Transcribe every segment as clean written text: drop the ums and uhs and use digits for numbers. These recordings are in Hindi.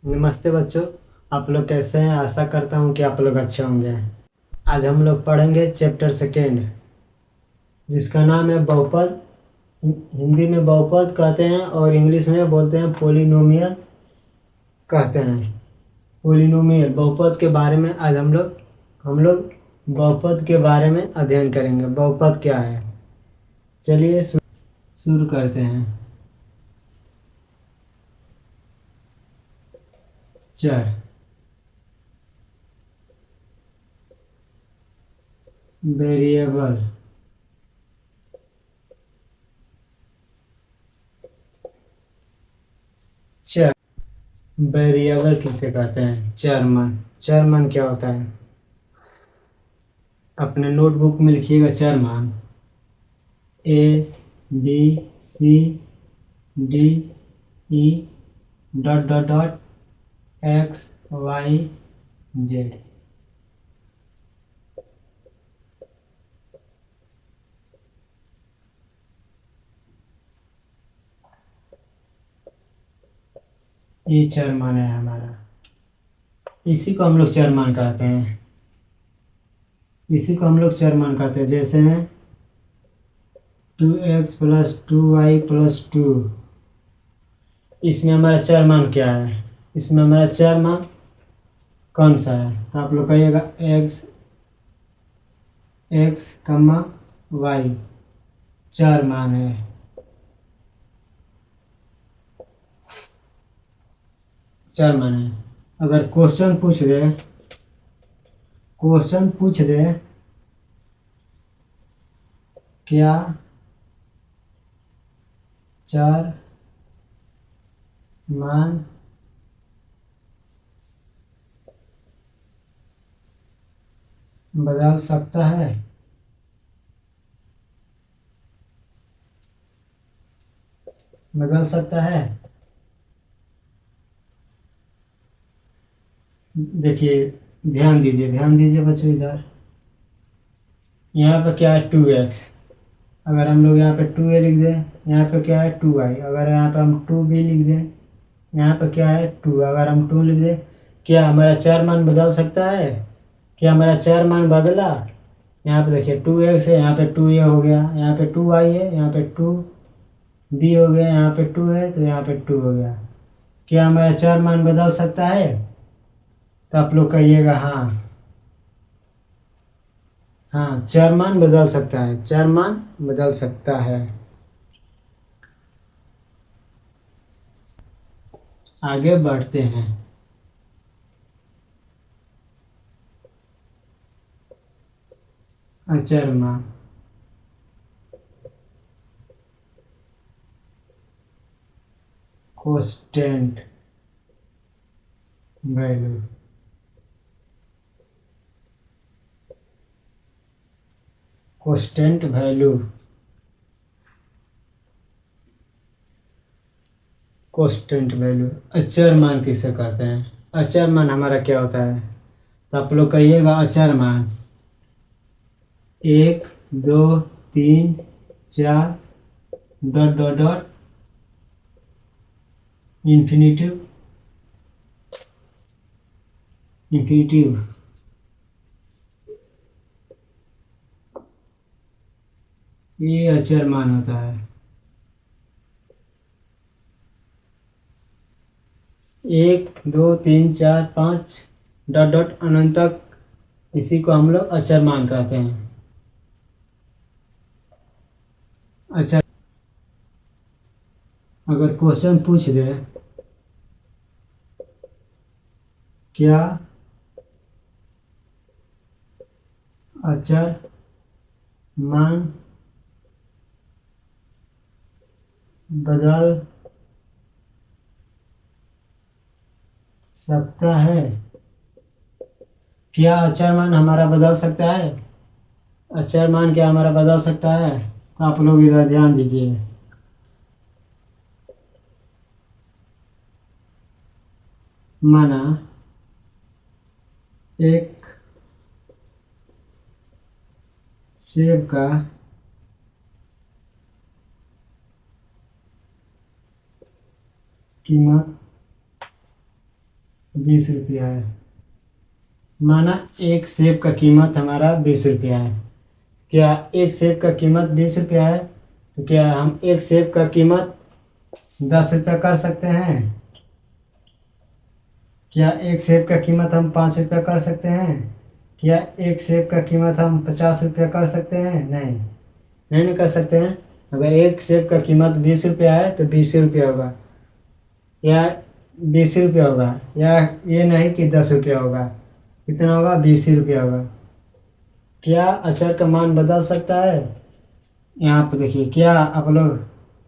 नमस्ते बच्चों। आप लोग कैसे हैं? आशा करता हूँ कि आप लोग अच्छे होंगे। आज हम लोग पढ़ेंगे चैप्टर सेकेंड, जिसका नाम है बहुपद। हिंदी में बहुपद कहते हैं और इंग्लिश में बोलते हैं पोलिनोमियल कहते हैं। पोलिनोमियल बहुपद के बारे में आज हम लोग बहुपद के बारे में अध्ययन करेंगे। बहुपद क्या है, चलिए शुरू करते हैं। चर, वेरिएबल, चर। वेरिएबल किसे कहते हैं? चरमान। चरमान क्या होता है? अपने नोटबुक में लिखिएगा चरमान। ABCDE dot dot dot XYZ। ये चरमान है हमारा। इसी को हम लोग चरमान कहते हैं। जैसे में 2x + 2y + 2, इसमें हमारा चरमान क्या है? इसमें हमारा चरमान कौन सा है? तो आप लोग कहिएगा x, y चरमान है। चरमान है। अगर क्वेश्चन पूछ दे क्या चर मान बदल सकता है? देखिए, ध्यान दीजिए बच्चों। इधर यहाँ पे क्या है? 2x। अगर हम लोग यहाँ पे 2a लिख दें, यहाँ पे क्या है? 2y। अगर यहाँ पे हम 2b लिख दें, यहाँ पे क्या है? 2। अगर हम 2 लिख दें, क्या हमारा चार मान बदल सकता है? क्या हमारा चार मान बदला? यहाँ पे देखिए 2x है, यहाँ पे 2a हो गया, यहाँ पे 2y है, यहाँ पे 2b हो गया, यहाँ पे 2 है तो यहाँ पे 2 हो गया। क्या हमारा चार मान बदल सकता है? तो आप लोग कहिएगा हाँ। हाँ, चार मान बदल सकता है। चार मान बदल सकता है। आगे बढ़ते हैं। अचरमान, constant value, constant value, constant value. अचर मान किसे कहते हैं? अचर मान हमारा क्या होता है? तो आप लोग कहिएगा अचर मान 1 2 3 4 डॉट डॉट डॉट इन्फिनिटिव ये अचर मान होता है। 1 2 3 4 5 डॉट डॉट अनंत तक, इसी को हम लोग अचर मान कहते हैं। अच्छा, अगर क्वेश्चन पूछ दे क्या अचर मान बदल सकता है? क्या अचर मान हमारा बदल सकता है? अचर मान क्या हमारा बदल सकता है? तो आप लोग इधर ध्यान दीजिए। माना एक सेब का कीमत 20 रुपया है। माना एक सेब का कीमत हमारा 20 रुपया है। क्या एक सेब का कीमत 20 रुपया है, तो क्या हम एक सेब का कीमत 10 रुपया कर सकते हैं? क्या एक सेब का कीमत हम 5 रुपया कर सकते हैं? क्या एक सेब का कीमत हम 50 रुपया कर सकते हैं? नहीं, नहीं कर सकते हैं। अगर एक सेब का कीमत 20 रुपया है तो 20 रुपया होगा, या 20 रुपया होगा, या ये नहीं कि 10 रुपया होगा। कितना होगा? 20 रुपया होगा। क्या अचर का मान बदल सकता है? यहाँ पर देखिए, क्या आप लोग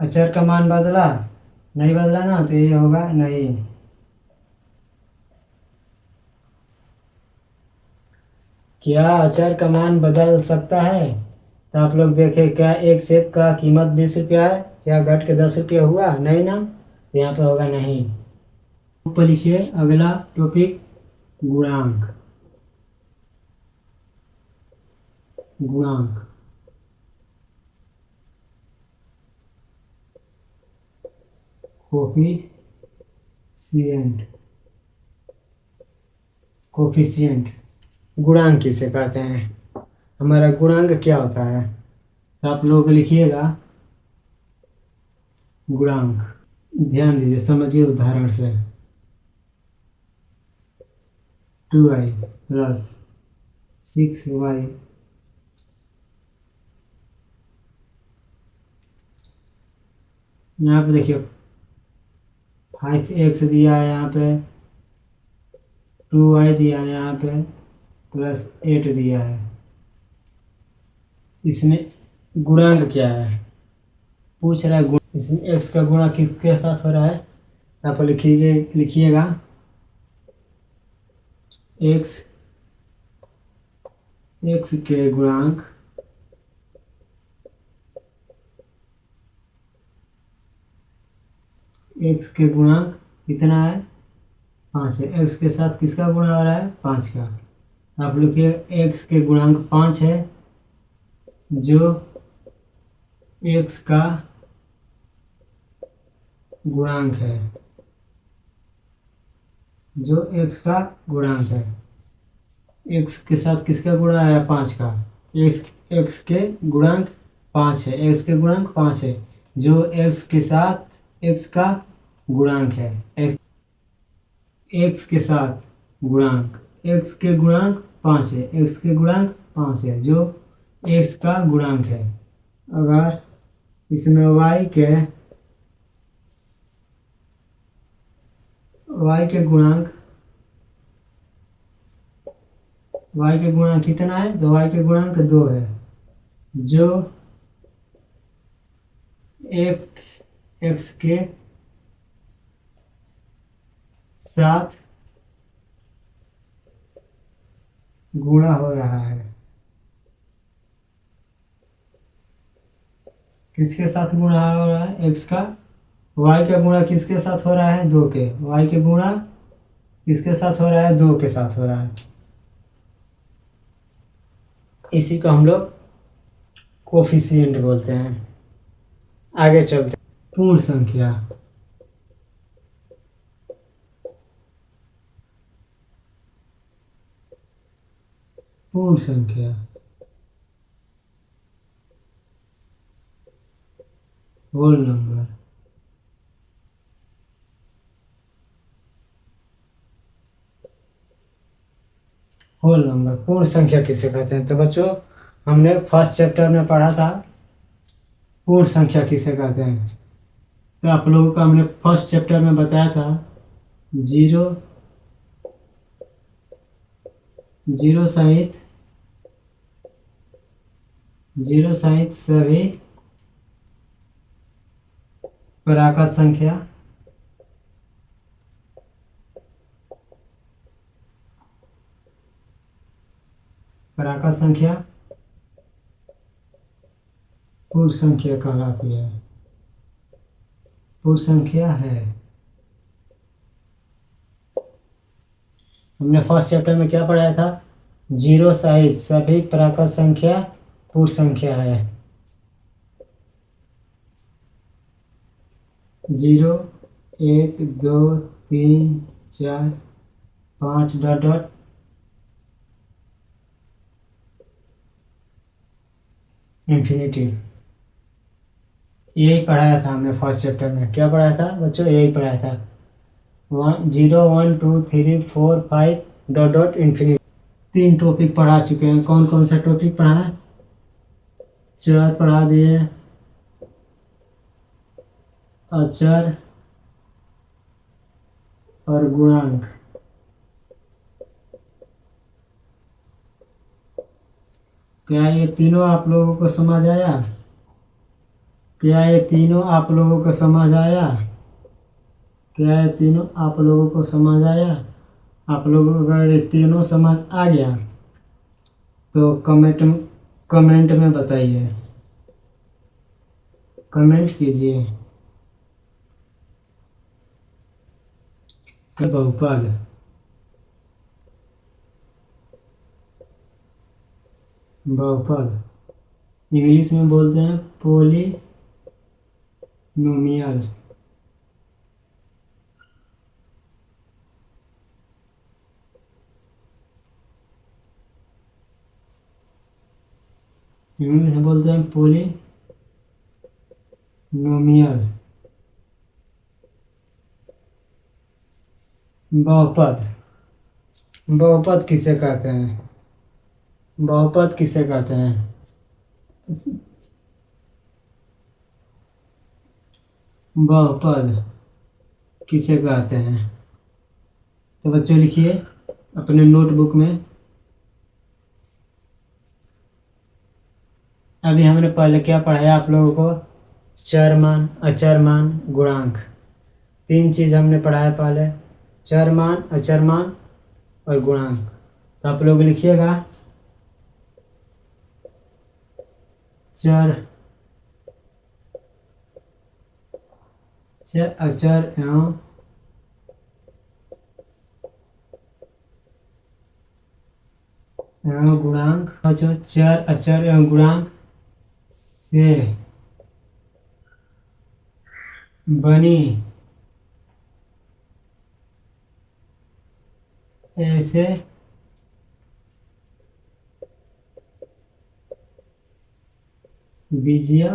अचर का मान बदला? नहीं बदला ना, तो ये होगा नहीं। क्या अचर का मान बदल सकता है? तो आप लोग देखें, क्या एक सेब का कीमत 20 रुपया है, क्या घट के 10 रुपया हुआ? नहीं ना, तो यहाँ पे होगा नहीं। ऊपर लिखिए अगला टॉपिक, गुणांक। गुणांक कोफिशिएंट। कोफिशिएंट गुणांक किसे कहते हैं? हमारा गुणांक क्या होता है? तो आप लोग लिखिएगा गुणांक। ध्यान दीजिए, समझिए उदाहरण से। 2i प्लस 6y यहाँ पे देखिए 5x दिया है, यहाँ पे 2y दिया है, यहाँ पे प्लस 8 दिया है। इसमें गुणांक क्या है पूछ रहा है। इसमें x का गुणा किसके साथ हो रहा है? आप लिखिएगा x के गुणांक x के गुणांक कितना है? 5 है। x के साथ किसका गुणा हो रहा है? 5 का। आप लिखिए x के गुणांक 5 है, जो x का गुणांक है, जो x का गुणांक है। x के साथ किसका गुणा है? 5 का। x के गुणांक 5 है, x के गुणांक 5 है, जो x के साथ x का गुणांक है। x के साथ गुणांक, x के गुणांक 5 है, x के गुणांक 5 है, जो x का गुणांक है। अगर इसमें y के गुणांक कितना है? तो y के गुणांक 2 है, जो एक x के साथ गुणा हो रहा है। किसके साथ गुणा हो रहा है? x का। y का गुणा किसके साथ हो रहा है? 2 के। y के गुणा किसके साथ हो रहा है? 2 के साथ हो रहा है। इसी को हम लोग कोफिशिएंट बोलते हैं। आगे चलते हैं। पूर्ण संख्या। पूर्ण संख्या होल नंबर। होल नंबर पूर्ण संख्या किसे कहते हैं? तो बच्चों, हमने फर्स्ट चैप्टर में पढ़ा था पूर्ण संख्या किसे कहते हैं। तो आप लोगों को हमने फर्स्ट चैप्टर में बताया था, जीरो सहित सभी प्राकृत संख्या पूर्ण संख्या कहलाती है। पूर्ण संख्या है। हमने फर्स्ट चैप्टर में क्या पढ़ाया था? जीरो सहित सभी प्राकृत संख्या पूर्ण संख्या है। 0 1 2 3 4 5 डॉट डॉट इन्फिनिटी। यही पढ़ाया था हमने फर्स्ट चैप्टर में। क्या पढ़ाया था बच्चों? यही पढ़ाया था 0 1 2 3 4 5 डॉट डॉट इन्फिनिटी। 3 टॉपिक पढ़ा चुके हैं। कौन कौन सा टॉपिक पढ़ा है? चर पढ़ा दिए, अचर और गुणांक। क्या ये तीनों आप लोगों को समझ आया? क्या ये तीनों आप लोगों को समझ आया? क्या ये तीनों आप लोगों को समझ आया? आप लोगों को अगर ये तीनों समझ आ गया तो कमेंट में बताइए, कमेंट कीजिए। बहुपद, बहुपद इंग्लिश में बोलते हैं पोलिनोमियल। इंग्लिश में बोलते हैं पोलिनोमियल। बहुपद, बहुपद किसे कहते हैं? बहुपद किसे कहते हैं? बहुपद किसे कहते हैं? तो बच्चों लिखिए अपने नोटबुक में। अभी हमने पहले क्या पढ़ाया आप लोगों को? चर मान, अचर मान, गुणांक। 3 चीज़ हमने पढ़ाया पहले, चर मान, अचर मान और गुणांक। तो आप लोग लिखिएगा चर, अचर एवं गुणांक। चर, अचर एवं गुणांक से बनी ऐसे बीजीय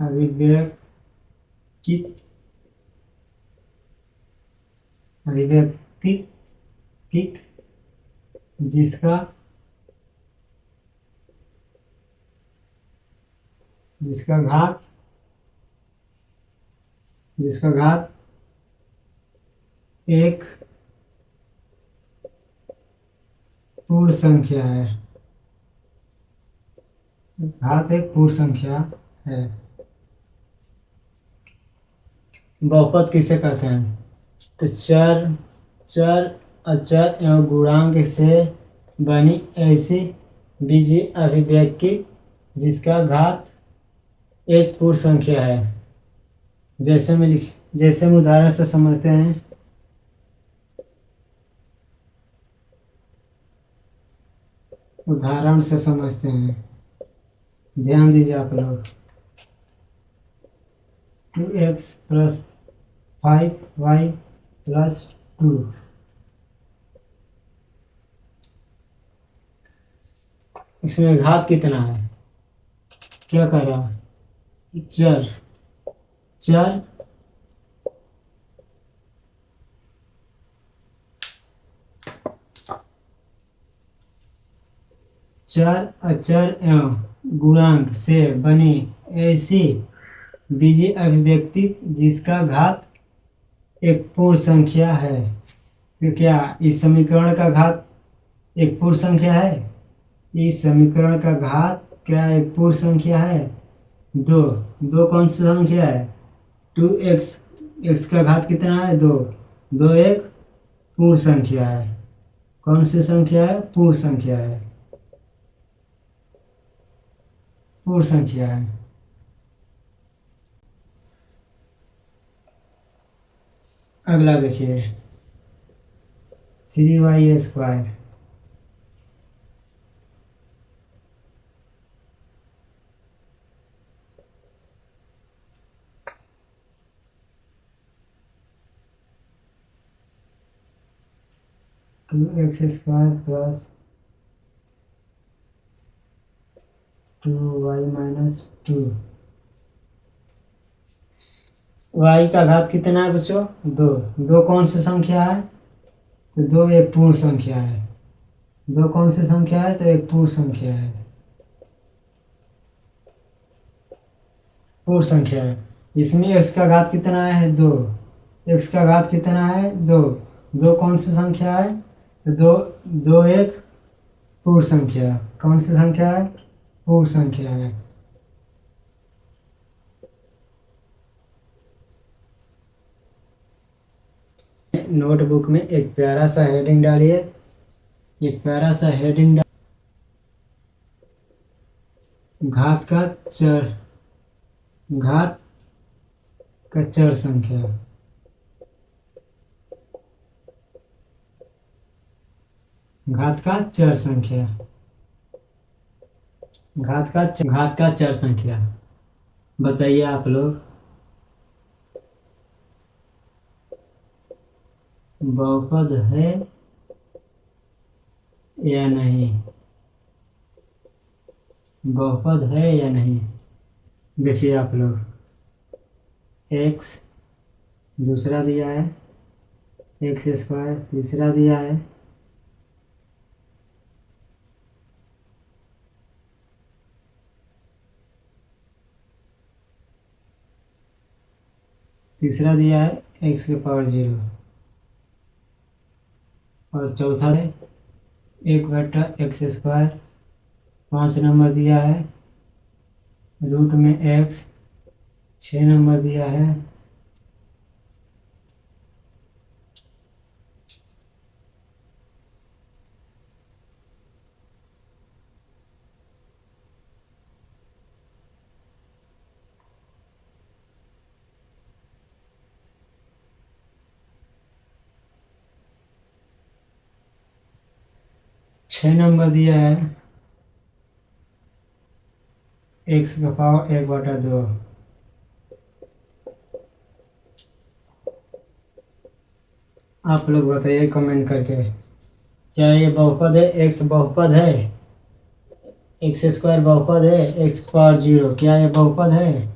अभिव्यक्ति जिसका घात एक पूर्ण संख्या है। घात एक पूर्ण संख्या है। बहुपद किसे कहते हैं? तो चर, अचर एवं गुणांक से बनी ऐसी बीजीय अभिव्यक्ति जिसका घात एक पूर्ण संख्या है। जैसे हम उदाहरण से समझते हैं। उदाहरण से समझते हैं, ध्यान दीजिए आप लोग। 2x + 5y + 2। इसमें घात कितना है? क्या कर रहा है? चर, अचर एवं गुणांक से बनी ऐसी बीजीय अभिव्यक्ति जिसका घात एक पूर्ण संख्या है। तो क्या इस समीकरण का घात एक पूर्ण संख्या है? इस समीकरण का घात क्या एक पूर्ण संख्या है? 2। कौन सी संख्या है? 2x, x का घात कितना है? 2। 2 एक पूर्ण संख्या है। कौन सी संख्या है? पूर्ण संख्या है। पूर्ण संख्या है। अगला देखिए 3y²। 2x² plus 2y minus 2। y का घात कितना है बच्चों? 2। 2 कौन सी संख्या है? तो 2 एक पूर्ण संख्या है। 2 कौन सी संख्या है? तो एक पूर्ण संख्या है, पूर्ण संख्या है। इसमें x का घात कितना है? 2। x का घात कितना है? 2। 2 कौन सी संख्या है? तो 2 एक पूर्ण संख्या। कौन सी संख्या है? पूर्ण संख्या है। नोटबुक में एक प्यारा सा हेडिंग डालिए, एक प्यारा सा हेडिंग घात का चर, घात का चर संख्या। घात का चर संख्या, घात का चर संख्या। बताइए आप लोग, बहुपद है या नहीं? बहुपद है या नहीं? देखिए आप लोग, x दूसरा दिया है, x² तीसरा दिया है, तीसरा दिया है x⁴0 और चौथा है 1/x²। 5 नंबर दिया है, रूट में x। 6 नंबर दिया है, छः नंबर दिया है x⁴1/2। आप लोग बताइए कमेंट करके, क्या ये बहुपद है? x बहुपद है, x² बहुपद है, x⁴0 क्या ये बहुपद है?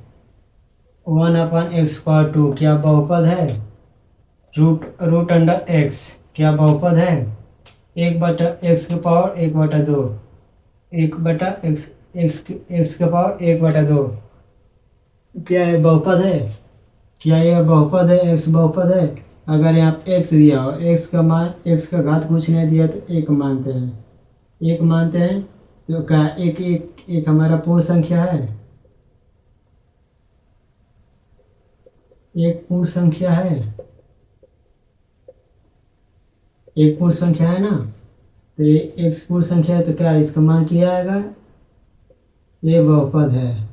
1/x²2 क्या बहुपद है? रूट अंडर x क्या बहुपद है? 1/x⁴1/2, 1/x⁴1/2 क्या ये बहुपद है? क्या ये बहुपद है? x बहुपद है। अगर यहाँ x दिया हो, x का मान, x का घात कुछ नहीं दिया तो 1 मानते हैं, 1 मानते हैं। तो क्या एक हमारा पूर्ण संख्या है? एक पूर्ण संख्या है, एक पूर्ण संख्या है ना। तो ये x पूर्ण संख्या है, तो क्या इसका मान क्या आएगा? ये बहुपद है।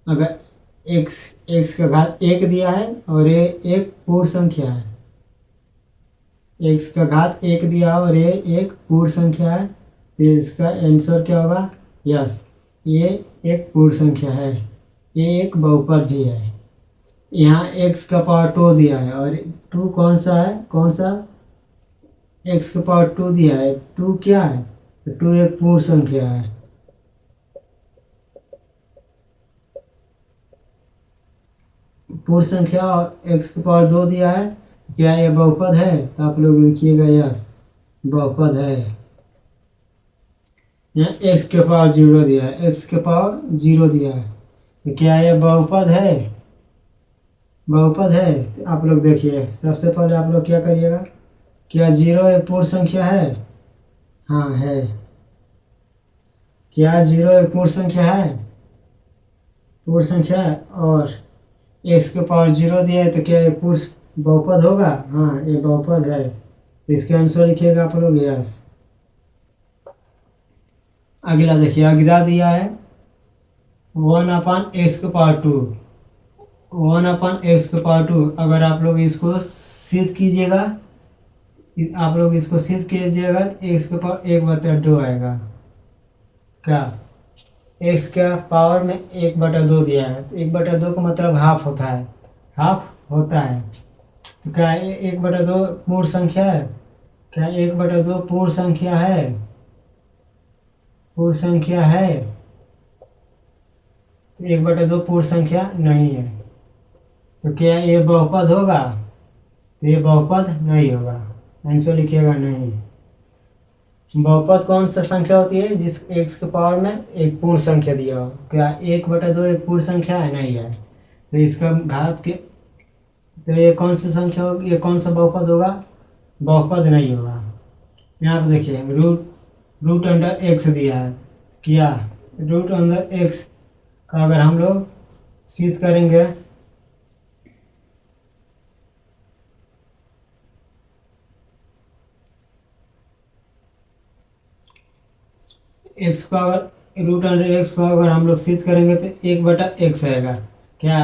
अगर x का घात 1 दिया है और ये एक पूर्ण संख्या है, x का घात 1 दिया और ये एक पूर्ण संख्या है, तो इसका आंसर क्या होगा? यस, ये एक पूर्ण संख्या है, ये एक बहुपद भी है। यहाँ x का पावर 2 दिया है और 2 कौन सा है? कौन सा? x का पावर 2 दिया है, 2 क्या है? तो 2 एक पूर्ण संख्या है। पूर्ण संख्या और x का पावर 2 दिया है, क्या ये बहुपद है? तो आप लोग लिखिएगा यस, बहुपद है। यहाँ x के पावर 0 दिया है, x के पावर 0 दिया है, तो क्या ये बहुपद है? बहुपद है। तो आप लोग देखिए, सबसे पहले आप लोग क्या करिएगा, क्या 0 एक पूर्ण संख्या है? हाँ है। क्या 0 एक पूर्ण संख्या है? पूर्ण संख्या है। और x के पावर 0 दिया है, तो क्या ये पूर्ण बहुपद होगा? हाँ, ये बहुपद है। तो इसके आंसर लिखिएगा आप लोग यस। अगला देखिए, अगला दिया है 1/x², 1/x²। अगर आप लोग इसको सिद्ध कीजिएगा, आप लोग इसको सिद्ध कीजिएगा तो x⁴1/2 आएगा। क्या? x का पावर में 1/2 दिया है, तो 1/2 का मतलब हाफ होता है, हाफ होता है। तो क्या 1/2 पूर्ण संख्या है? क्या 1/2 पूर्ण संख्या है? पूर्ण संख्या है? 1/2 पूर्ण संख्या नहीं है। तो क्या ये बहुपद होगा? तो ये बहुपद नहीं होगा। आंसर लिखिएगा नहीं। बहुपद कौन सा संख्या होती है जिस x के पावर में एक पूर्ण संख्या दिया हो? क्या 1/2 एक पूर्ण संख्या है? नहीं है। तो इसका घात के, तो ये कौन सी संख्या होगी? ये कौन सा बहुपद होगा? बहुपद नहीं होगा। यहाँ पर देखिए रूट अंडर एक्स दिया है। क्या रूट अंडर एक्स का अगर हम लोग सिद्ध करेंगे, एक्स को अगर रूट अंडर एक्स को अगर हम लोग सिद्ध करेंगे तो 1/x आएगा। क्या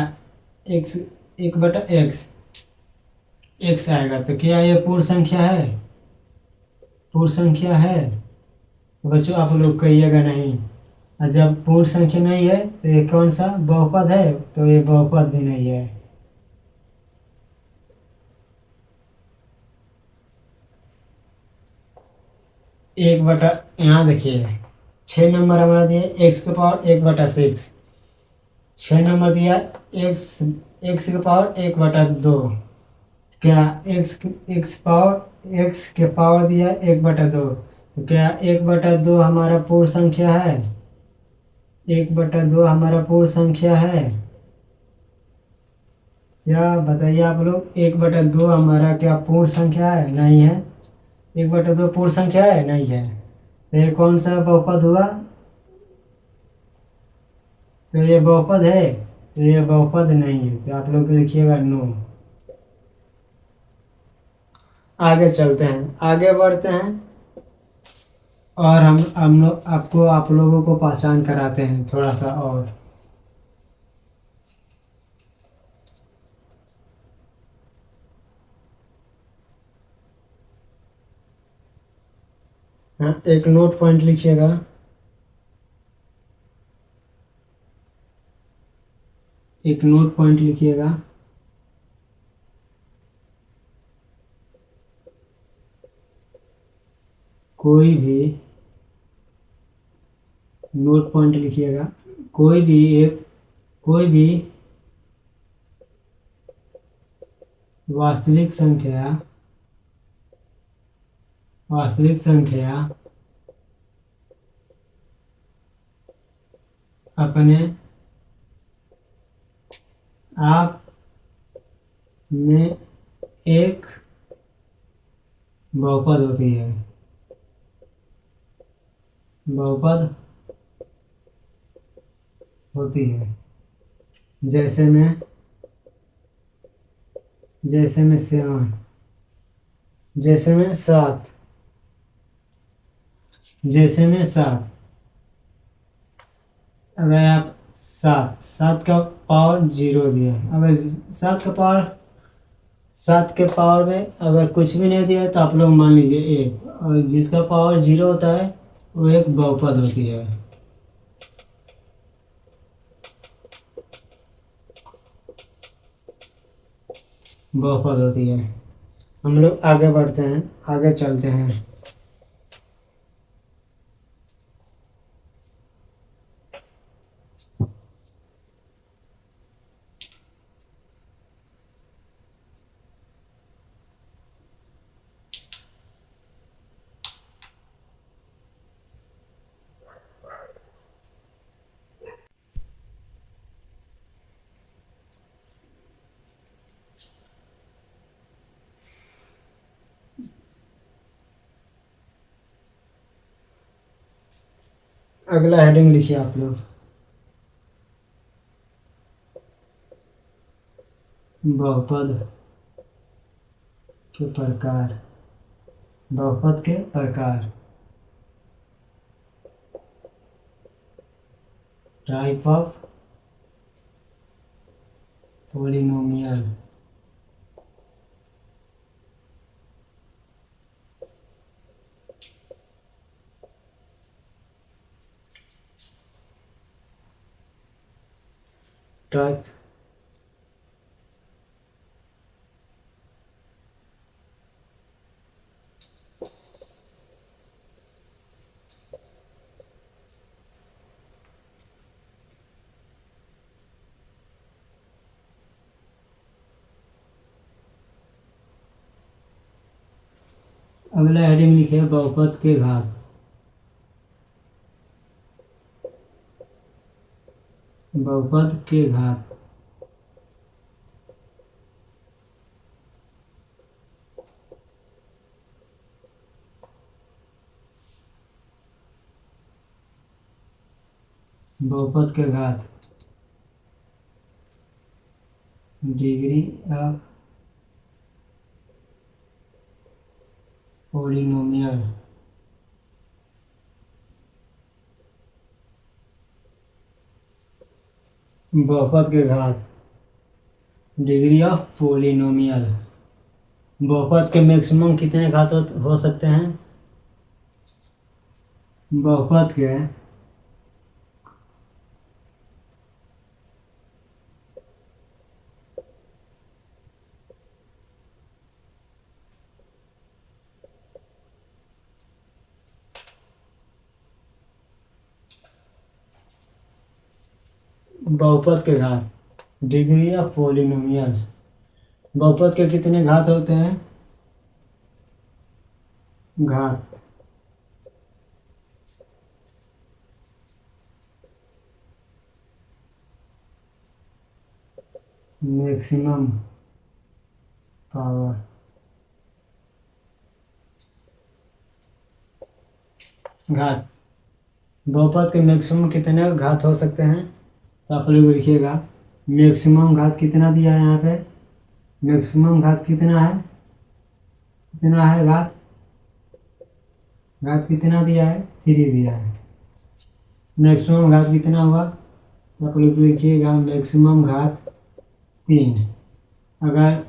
एक्स 1/x एक्स आएगा। तो क्या ये पूर्ण संख्या है? पूर्ण संख्या है? तो बच्चों आप लोग कहिएगा नहीं। और जब पूर्ण संख्या नहीं है तो ये कौन सा बहुपद है? तो ये बहुपद भी नहीं है। एक बटा, यहाँ देखिए 6 नंबर हमारा दिया x के पावर 1/6। 6 नंबर दिया x के पावर 1/2। क्या x के पावर दिया 1/2। तो क्या 1/2 हमारा पूर्ण संख्या है? 1/2 हमारा पूर्ण संख्या है? क्या बताइए आप लोग? 1/2 हमारा क्या पूर्ण संख्या है? नहीं है। 1/2 पूर्ण संख्या है? नहीं है। तो ये कौन सा बहुपद हुआ? तो ये बहुपद है? तो ये बहुपद नहीं है। तो आप लोग लिखिएगा नो। आगे चलते हैं, आगे बढ़ते हैं और हम लोग आपको आप लोगों को पहचान कराते हैं थोड़ा सा। और हाँ, एक नोट पॉइंट लिखिएगा। एक नोट पॉइंट लिखिएगा। कोई भी नोट पॉइंट लिखिएगा। कोई भी वास्तविक संख्या अपने आप में एक बहुपद होती है। बहुपद होती है। जैसे में 7, जैसे में 7, जैसे में 7। अगर आप 7 का पावर 0 दिया, अगर 7 के पावर में अगर कुछ भी नहीं दिया तो आप लोग मान लीजिए 1, और जिसका पावर 0 होता है वो एक बहुपद होती है। बहुपद होती है। हम लोग आगे बढ़ते हैं, आगे चलते हैं। अगला हेडिंग लिखिए आप लोग, बहुपद के प्रकार। बहुपद के प्रकार, टाइप ऑफ पॉलिनोमियल। टाइप अगला हेडिंग लिखे बहुपद के घात। बहुपद के घात। बहुपद के घात डिग्री ऑफ पॉलिनोमियल। बहुपद के घात डिग्री ऑफ पॉलिनोमियल। बहुपद के मैक्सिमम कितने घात हो सकते हैं? बहुपद के बहुपद के घात डिग्री ऑफ पॉलिनोमियल। बहुपद के कितने घात होते हैं? घात मैक्सिमम पावर। घात बहुपद के मैक्सिमम कितने घात हो सकते हैं? तो आप लोग लिखिएगा मैक्सिमम घात कितना दिया है यहाँ पे। मैक्सिमम घात कितना है? कितना है घात? घात कितना दिया है? 3 दिया है। मैक्सिमम घात कितना हुआ? तो आप लोग लिखिएगा मैक्सिमम घात 3। अगर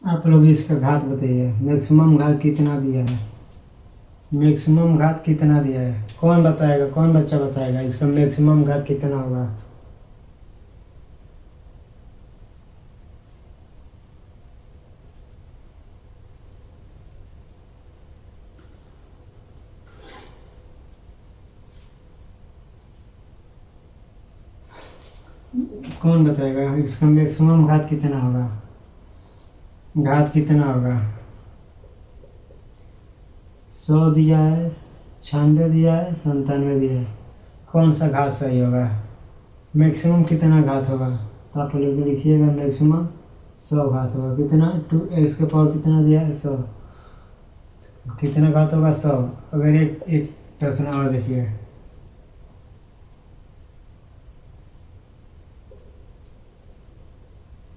आप लोग इसका घात बताइए। मैक्सिमम घात कितना दिया है? मैक्सिमम घात कितना दिया है? कौन बताएगा? कौन बच्चा बताएगा इसका मैक्सिमम घात कितना होगा? कौन बताएगा इसका मैक्सिमम घात कितना होगा? घात कितना होगा? 100 दिया है, 96 दिया है, 97 दिया है। कौन सा घात सही होगा? मैक्सिमम कितना घात होगा? तो आप लोग लिखिएगा मैक्सिमम 100 घात होगा। कितना? 2x के पावर कितना दिया है? 100। कितना घात होगा? 100। अगर एक प्रश्न और देखिए।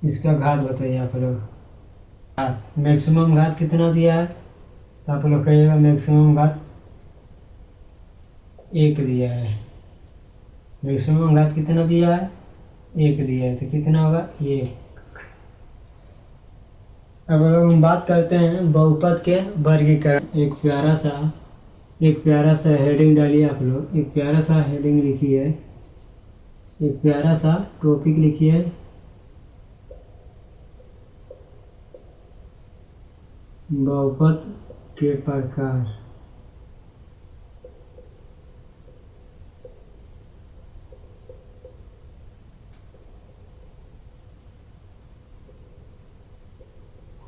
इसका घात बताइए आप लोग। मैक्सिमम घात कितना दिया है? तो आप लोग कहिएगा मैक्सिमम घात 1 दिया है। मैक्सिमम घात कितना दिया है? 1 दिया है। तो कितना होगा? 1। अब लोग हम बात करते हैं बहुपद के वर्गीकरण। एक प्यारा सा हेडिंग डालिए आप लोग। एक प्यारा सा हेडिंग लिखिए, एक प्यारा सा टॉपिक लिखिए। बहुपद के प्रकार।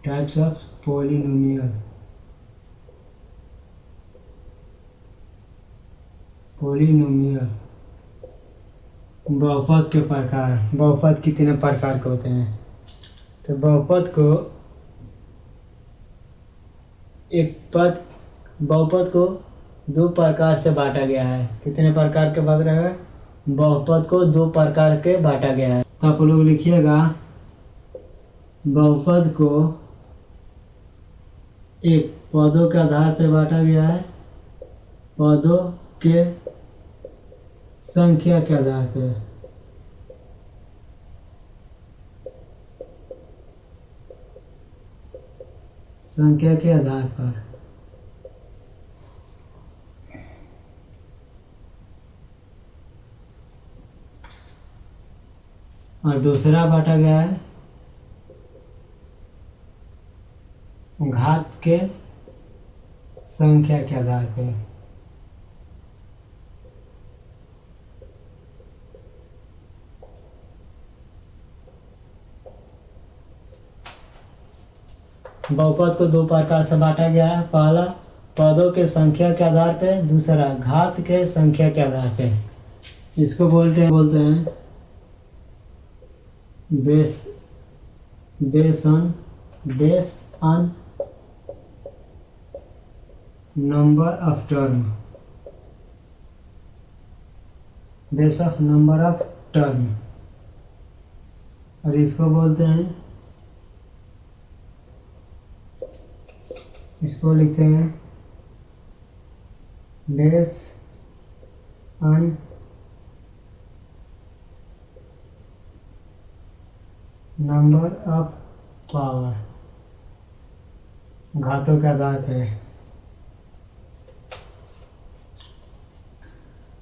Types of polynomial. बहुपद के प्रकार। बहुपद कितने प्रकार के होते हैं? तो बहुपद को 2 प्रकार से बांटा गया है। कितने प्रकार के बांट रहे हैं? बहुपद को 2 प्रकार के बांटा गया है। तो आप लोग लिखिएगा बहुपद को एक पदों के आधार पर बांटा गया है, पौधों के संख्या के आधार पे संख्या के आधार पर और दूसरा बांटा गया है घात के संख्या के आधार पे। बहुपद को दो प्रकार से बांटा गया है। पहला पदों के संख्या के आधार पे, दूसरा घात के संख्या के आधार पे। इसको बोलते हैं base on number of term, base of number of term. और इसको बोलते हैं, इसको लिखते हैं base on number of power, घातों के आधार पे।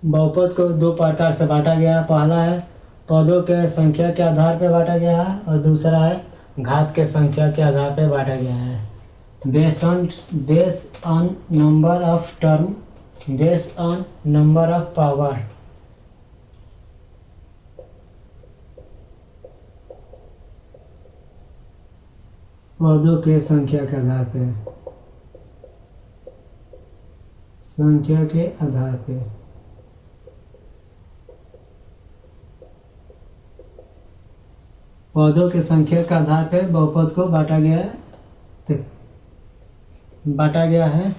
बहुपद को दो प्रकार से बांटा गया है। पहला है पदों के संख्या के आधार पे बांटा गया है और दूसरा है घात के संख्या के आधार पे बांटा गया है। Base on number of term, base on number of power. पदों के संख्या के आधार पे, संख्या के आधार पे। पदों के संख्या के आधार पे बहुपद को बांटा गया है।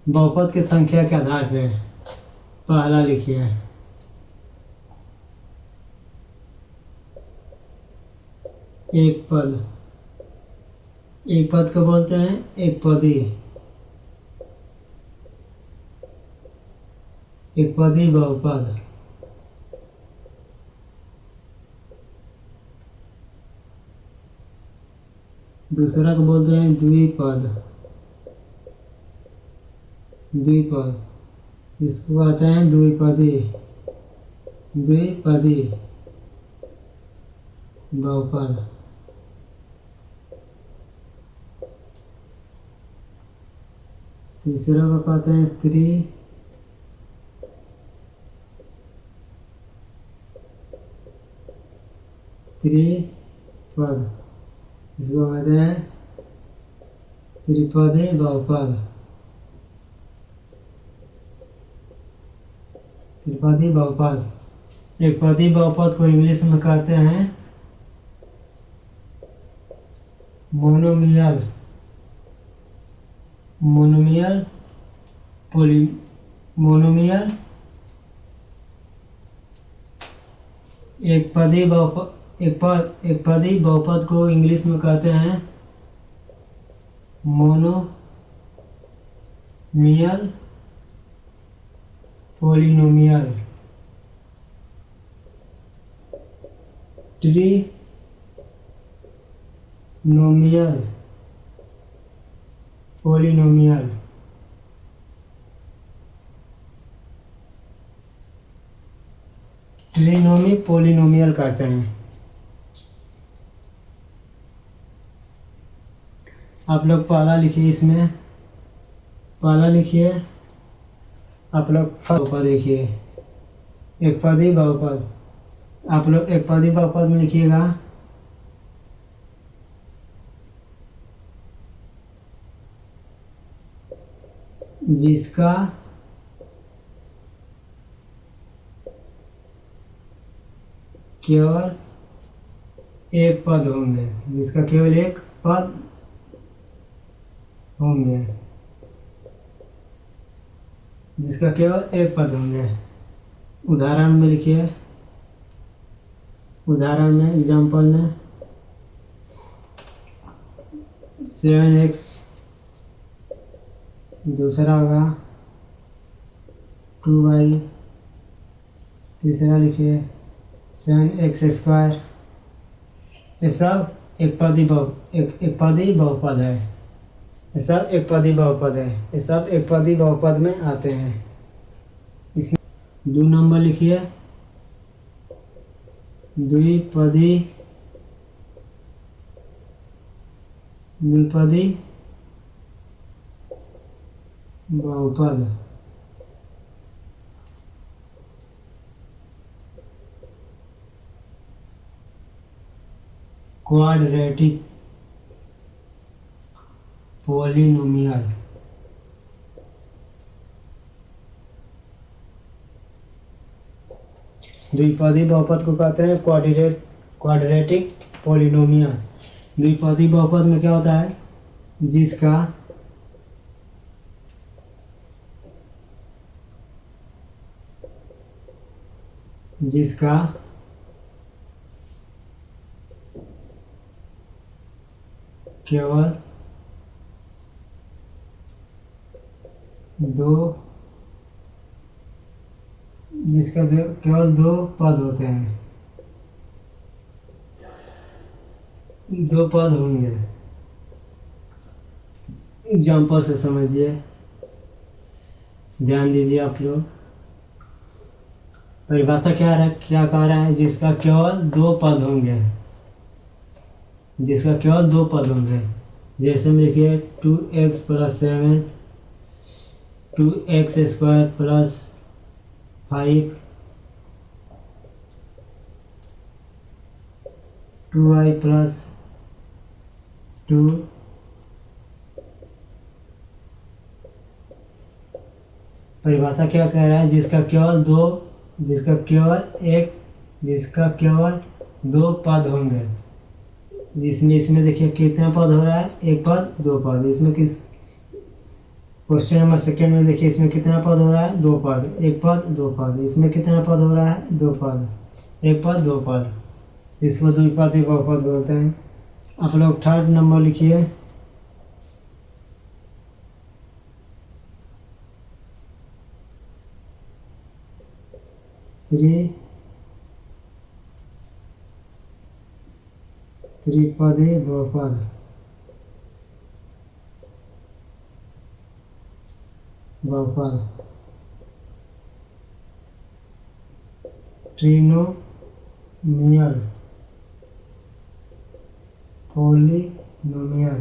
बहुपद की संख्या के आधार पे। पहला लिखिए एक पद को बोलते हैं एक पदी बहुपद। दूसरा को बोलते हैं द्विपद। इसको कहते हैं द्विपदी बहुपद। तीसरा को कहते हैं त्रिपद। इसको कहते हैं त्रिपदी बहुपद। एक पदी बहुपद को इंग्लिश में कहते हैं मोनोमियल एक पदी बहुपद को इंग्लिश में कहते हैं मोनोमियल पोलिनोमियल। ट्रिनोमियल पोलिनोमियल। ट्रिनोमी पोलिनोमियल कहते हैं। आप लोग पहला लिखिए, इसमें पहला लिखिए आप लोग बहुपद लिखिए। एक पदी बहुपद, आप लोग एक पदी बहुपद में लिखिएगा जिसका केवल एक पद होंगे, जिसका केवल एक पद होंगे, जिसका केवल एक पद होंगे। उदाहरण में लिखिए, उदाहरण में एग्जाम्पल में 7x, दूसरा होगा 2y, तीसरा लिखिए sin x स्क्वायर। ये सब एक पदी बहुपद है। ये सब एक पदी बहुपद है। ये सब एक पदी बहुपद में आते हैं। इसमें 2 नंबर लिखिए द्विपदी बहुपद। Quadratic polynomial. द्विपदी बहुपद को कहते हैं क्वाड्रेटिक पॉलिनोमियल। द्विपदी बहुपद में क्या होता है? जिसका केवल दो पद होते हैं। 2 पद होंगे। एग्जाम्पल से समझिए, ध्यान दीजिए आप लोग। परिभाषा क्या कह रहा है? जिसका केवल 2 पद होंगे। जिसका केवल 2 पद होंगे। जैसे में लिखिए 2x + 7, 2x² + 5, 2y + 2। परिभाषा क्या कह रहा है? जिसका केवल 2 पद होंगे। इसमें देखिए कितना पद हो रहा है? 1 पद 2 पद। इसमें क्वेश्चन नंबर 2 में देखिए इसमें कितना पद हो रहा है? 2 पद। 1 पद 2 पद। इसमें कितना पद हो रहा है? 2 पद। 1 पद 2 पद। इसको द्विपदी बहुपद बोलते हैं। आप लोग 3rd नंबर लिखिए। त्रिपदी बहुपद। ट्रिनोमियल पॉलिनोमियल।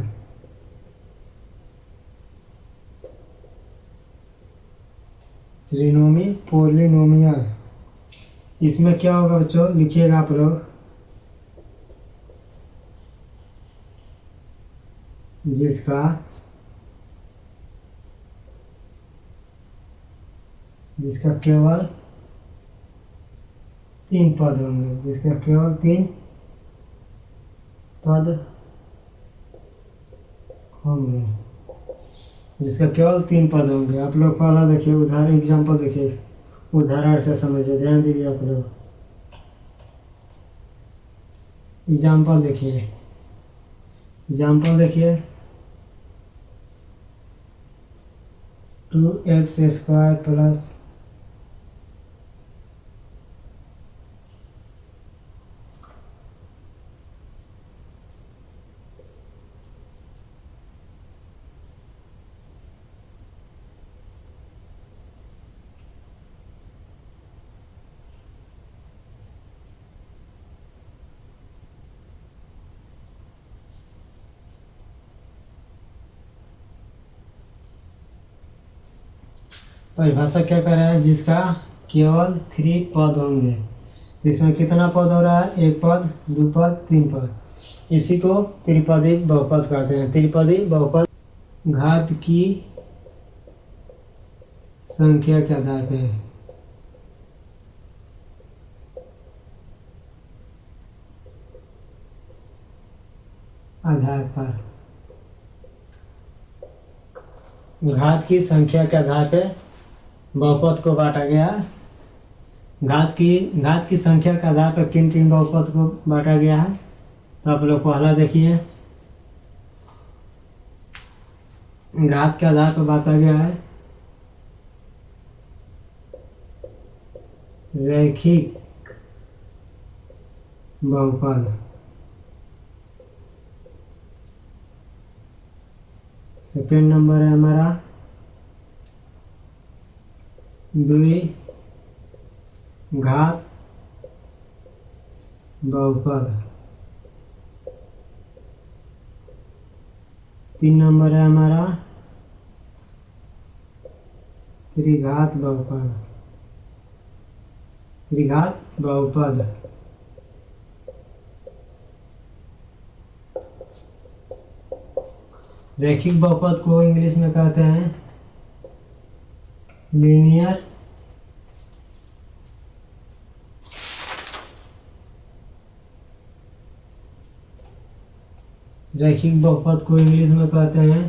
पॉलिनोमियल। इसमें क्या होगा बच्चों? लिखिएगा आप लोग। जिसका केवल 3 पद होंगे। जिसका केवल 3 पद होंगे। जिसका केवल 3 पद होंगे। आप लोग पहला देखिए, उदाहरण एग्जाम्पल देखिए, उदाहरण से समझिए। ध्यान दीजिए आप लोग। एग्जाम्पल देखिए। 2x² + परिभाषा क्या कर रहा है? जिसका केवल 3 पद होंगे। इसमें कितना पद हो रहा है? 1 पद 2 पद 3 पद। इसी को त्रिपदी बहुपद कहते हैं। त्रिपदी बहुपद घात की संख्या के आधार पर घात की संख्या के आधार पर बहुपद को बांटा गया। घात की संख्या के आधार पर किन बहुपद को बांटा गया है? तो आप लोग पहला देखिए, घात के आधार पर बांटा गया है रैखिक बहुपद। सेकेंड नंबर है हमारा द्विघात बहुपद। 3 नंबर है हमारा त्रिघात बहुपद। त्रिघात बहुपद। रैखिक बहुपद को इंग्लिश में कहते हैं लीनियर रैखिक बहुपद को इंग्लिश में कहते हैं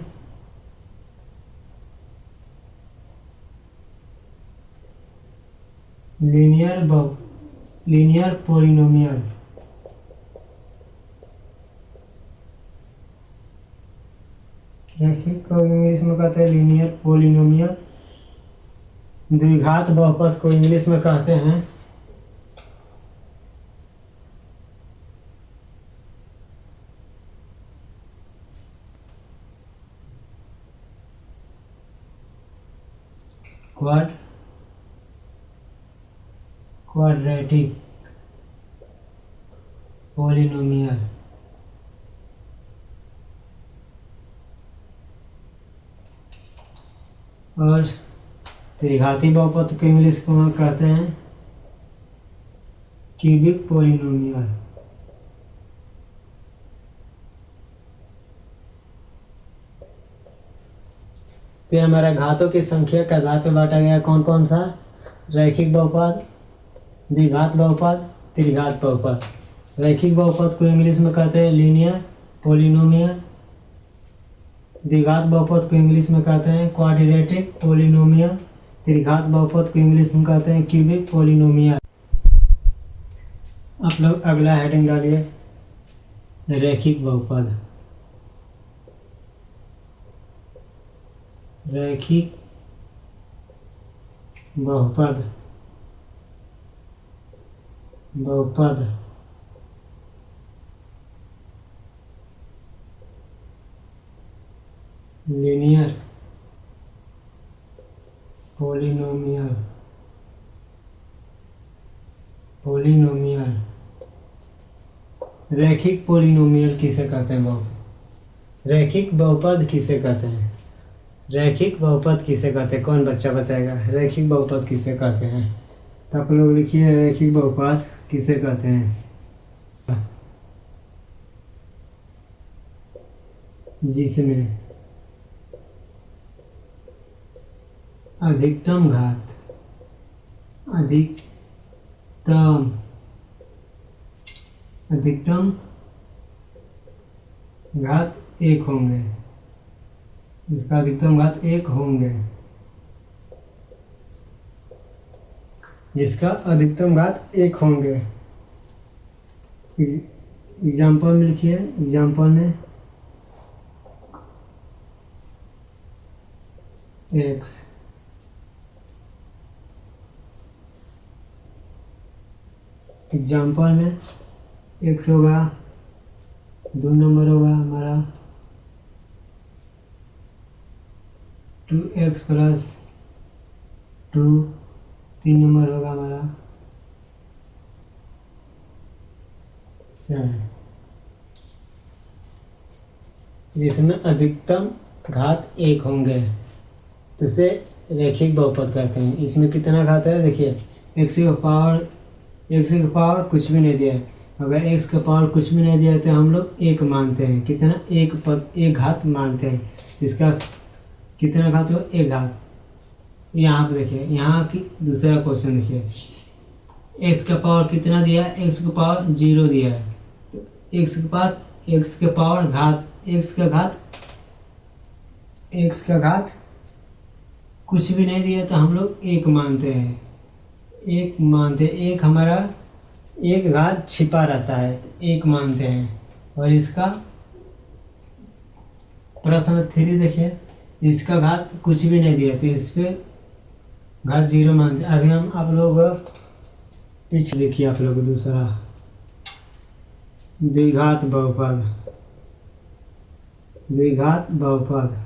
लीनियर पोलिनोमियल। रैखिक को इंग्लिश में कहते हैं लीनियर पोलिनोमियल। द्विघात बहुपद को इंग्लिश में कहते हैं क्वाड्रेटिक पोलिनोमियल। और त्रिघाती बहुपद को इंग्लिश में कहते हैं क्यूबिक पोलिनोमियल। तो हमारा घातों की संख्या के आधार पर बांटा गया कौन कौन सा? रैखिक बहुपद, द्विघात बहुपद, त्रिघात बहुपद। रैखिक बहुपद को इंग्लिश में कहते हैं लीनियर पोलिनोमियल। द्विघात बहुपद को इंग्लिश में कहते हैं क्वाड्रेटिक पोलिनोमियल। त्रिघात बहुपद को इंग्लिश में कहते हैं क्यूबिक पोलिनोमियल। आप लोग अगला हेडिंग डालिए रैखिक बहुपद। रैखिक बहुपद बहुपद लीनियर पोलिनोमियल। रैखिक पोलिनोमियल किसे कहते हैं? बहुपद। रैखिक बहुपद किसे कहते हैं? रैखिक बहुपद किसे कहते हैं? कौन बच्चा बताएगा रैखिक बहुपद किसे कहते हैं? तो आप लोग लिखिए रैखिक बहुपद किसे कहते हैं? जिसमें अधिकतम घात एक होंगे। इसका अधिकतम घात 1 होंगे। जिसका अधिकतम घात 1 होंगे। एग्जाम्पल में लिखिए। एग्जाम्पल में x एग्जाम्पल में x होगा। 2 नंबर होगा हमारा 2x + 2। 3 नंबर होगा हमारा 7। जिसमें अधिकतम घात 1 होंगे तो उसे रैखिक बहुपद कहते हैं। इसमें कितना घात है देखिए, x की पावर कुछ भी नहीं दिया है। अगर x का पावर कुछ भी नहीं दिया है तो हम लोग 1 मानते हैं। कितना? 1 घात मानते हैं। इसका कितना घात हो? 1 घात। यहाँ पे देखिए, यहाँ की दूसरा क्वेश्चन देखिए, x का पावर कितना दिया है? x का पावर 0 दिया है। तो x के पावर घात x का घात कुछ भी नहीं दिया तो हम लोग 1 मानते हैं। 1 हमारा 1 घात छिपा रहता है, 1 मानते हैं। और इसका प्रश्न 3 देखिए, इसका घात कुछ भी नहीं दिया तो इस पर घात 0 मानते हैं। अभी हम आप लोग इस लिखिए आप लोग दूसरा द्विघात बहुपद। द्विघात बहुपद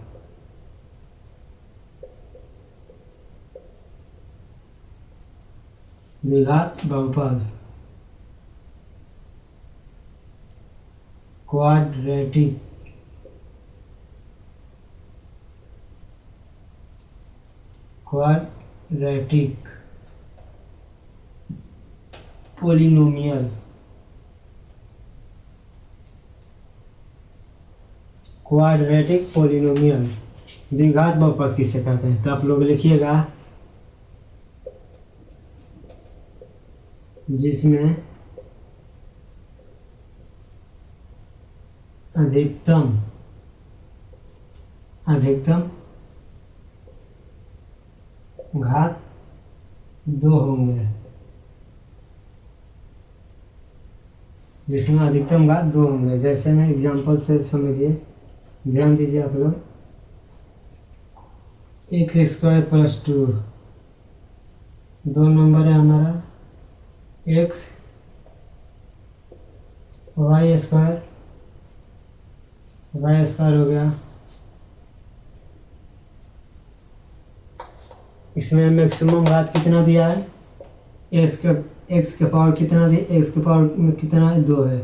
द्विघात बहुपद quadratic quadratic polynomial quadratic polynomial द्विघात बहुपद किसे कहते हैं? तो आप लोग लिखिएगा जिसमें अधिकतम घात 2 होंगे। जिसमें अधिकतम घात 2 होंगे। जैसे मैं एग्जांपल से समझिए, ध्यान दीजिए आप लोग। x² + 2 2 नंबर है हमारा x y² हो गया। इसमें मैक्सिमम घात कितना दिया है? x के पावर कितना दिया? x के पावर में कितना है? 2 है।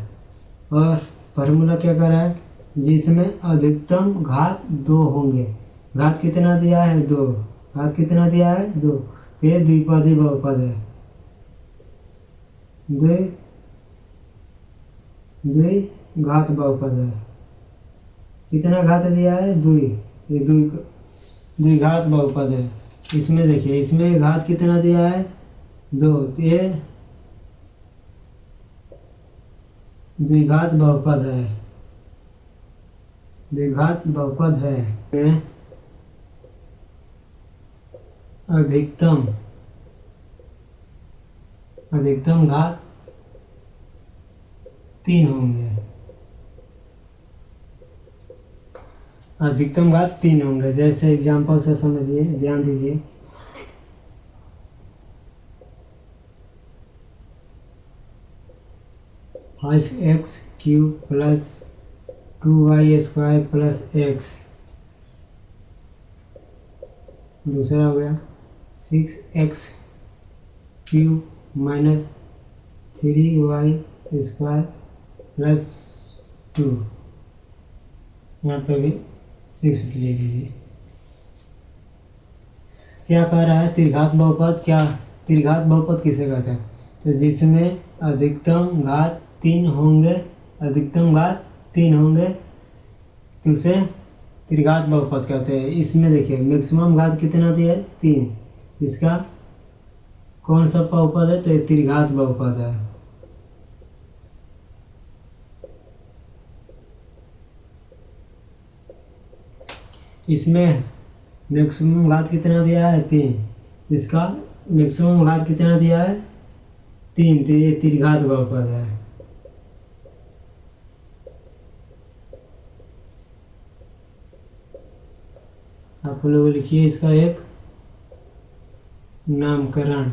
और फार्मूला क्या कर रहा है? जिसमें अधिकतम घात 2 होंगे। घात कितना दिया है? 2। घात कितना दिया है? 2। तो ये द्विपदी बहुपद है। द्विघात बहुपद है। कितना घात दिया है? 2। ये द्विघात बहुपद है। इसमें देखिए, इसमें घात कितना दिया है? 2। ये द्विघात बहुपद है। द्विघात बहुपद है। अधिकतम घात 3 होंगे। अधिकतम घात 3 होंगे। जैसे एग्जांपल से समझिए, ध्यान दीजिए। (5x³ + 2y² + x) दूसरा हो गया 6x³ - 3y² + 2। यहाँ पे भी 6 ले लीजिए। क्या कह रहा है? त्रिघात बहुपद। क्या त्रिघात बहुपद किसे कहते हैं? तो जिसमें अधिकतम घात 3 होंगे। अधिकतम घात 3 होंगे तो उसे त्रिघात बहुपद कहते हैं। इसमें देखिए, मैक्सिमम घात कितना दिया है? 3। इसका कौन सा बहुपद है? तो त्रिघात बहुपद है। इसमें मैक्सिमम घात कितना दिया है? 3। इसका मैक्सिमम घात कितना दिया है? 3। तो ये त्रिघात बहुपद है। आप लोग लिखिए इसका एक नामकरण।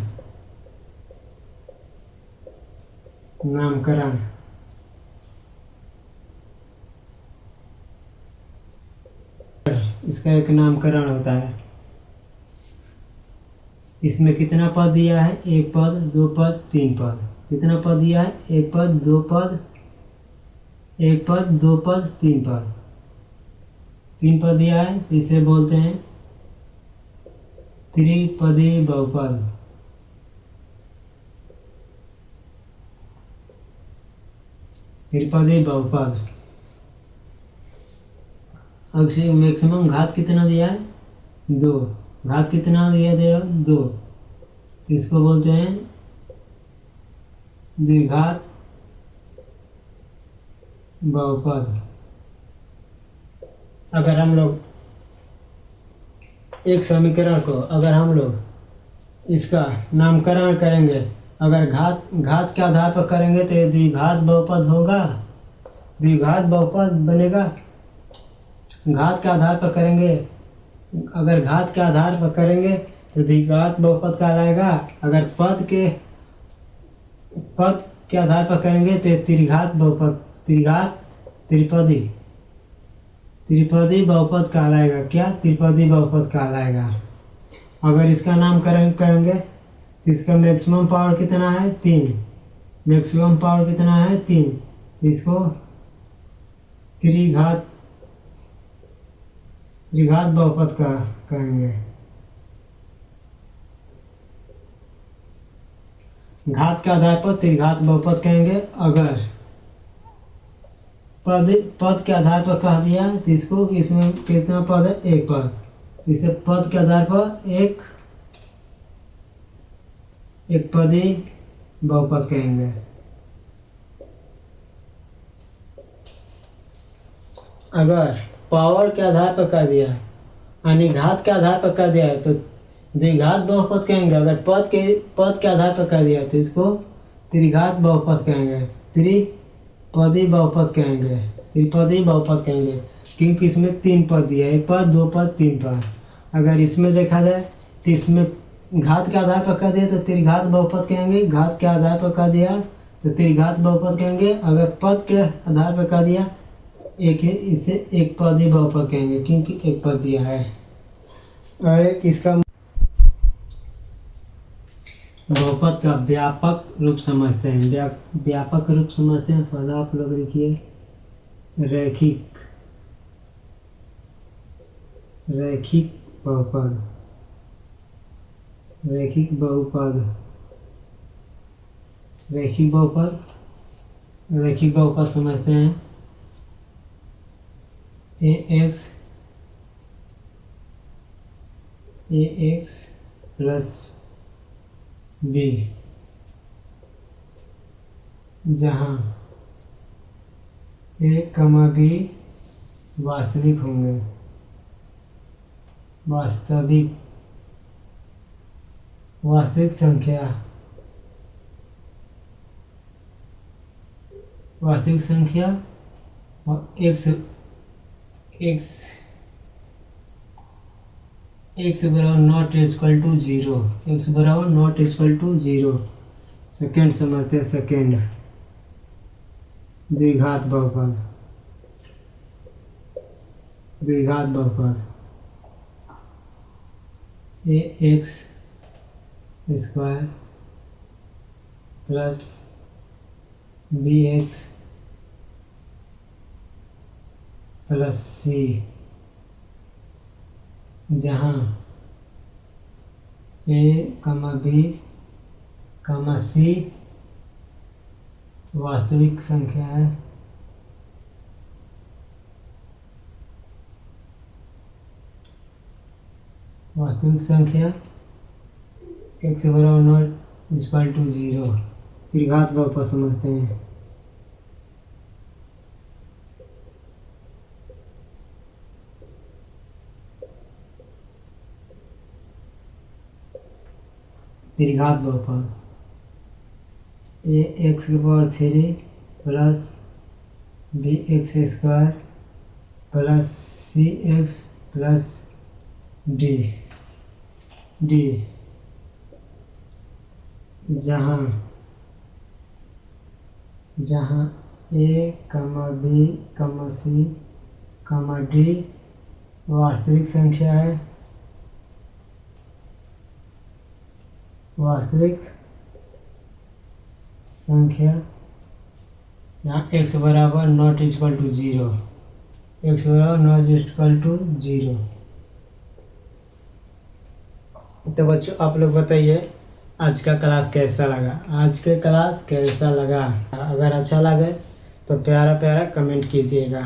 इसका एक नामकरण होता है। इसमें कितना पद दिया है? 1 पद, 2 पद, 3 पद। कितना पद दिया है? 1 पद, 2 पद, 1 पद, 2 पद, 3 पद। 3 पद दिया है तो इसे बोलते हैं त्रिपदी बहुपद। त्रिपदी बहुपद। अक्सर मैक्सिमम घात कितना दिया है? 2। घात कितना दिया है? 2। तो इसको बोलते हैं द्विघात बहुपद। अगर हम लोग एक समीकरण को अगर हम लोग इसका नामकरण करेंगे, अगर घात के आधार पर करेंगे तो ये द्विघात बहुपद होगा। द्विघात बहुपद बनेगा। घात के आधार पर करेंगे, अगर घात के आधार पर करेंगे तो द्विघात बहुपद कहलाएगा। अगर पद के पद के आधार पर करेंगे तो त्रिघात बहुपद, त्रिपदी बहुपद कहलाएगा। क्या? त्रिपदी बहुपद कहलाएगा। अगर इसका नामकरण करेंगे तो इसका मैक्सिमम पावर कितना है? 3। मैक्सिमम पावर कितना है? 3। तो इसको त्रिघात बहुपद का कहेंगे। घात के आधार पर त्रिघात बहुपद कहेंगे। अगर पद के आधार पर कह दिया तो इसको, इसमें कितना पद है? एक पद। इसे पद के आधार पर एक पदी बहुपद कहेंगे। अगर पावर के आधार पर कह दिया यानी घात के आधार पर कह दिया है तो द्विघात बहुपद कहेंगे। अगर पद के आधार पर कह दिया तो इसको त्रिघात बहुपद कहेंगे, त्रिपदी बहुपद कहेंगे, क्योंकि इसमें 3 पद दिया है, 1 पद, 2 पद, 3 पद। अगर इसमें देखा जाए तो इसमें घात के आधार पर कह दिया तो त्रिघात बहुपद कहेंगे, घात के आधार पर कह दिया तो त्रिघात बहुपद कहेंगे। अगर पद के आधार पर कह दिया इसे एक पदी बहुपद कहेंगे, क्योंकि 1 पद दिया है। और एक इसका बहुपद का व्यापक रूप समझते हैं। व्यापक रूप समझते हैं। पहला आप लोग लिखिए रैखिक बहुपद। रैखिक बहुपद समझते हैं। ax प्लस b, जहाँ a, b वास्तविक होंगे, वास्तविक संख्या और x बराबर नॉट इक्वल टू 0, x बराबर नॉट इक्वल टू 0। सेकेंड समझते हैं। सेकेंड द्विघात बहुपद ax square plus bx plus c, जहाँ a, b, c वास्तविक संख्या है, x बराबर नॉट इक्वल टू 0। त्रिघात बहुपद समझते हैं। त्रिघात बहुपद ax की power 3 plus bx square plus cx plus d, जहाँ a, b, c, d वास्तविक संख्या है, यहाँ x बराबर नॉट इक्वल टू 0, तो बच्चों आप लोग बताइए आज का क्लास कैसा लगा। अगर अच्छा लगे तो प्यारा कमेंट कीजिएगा।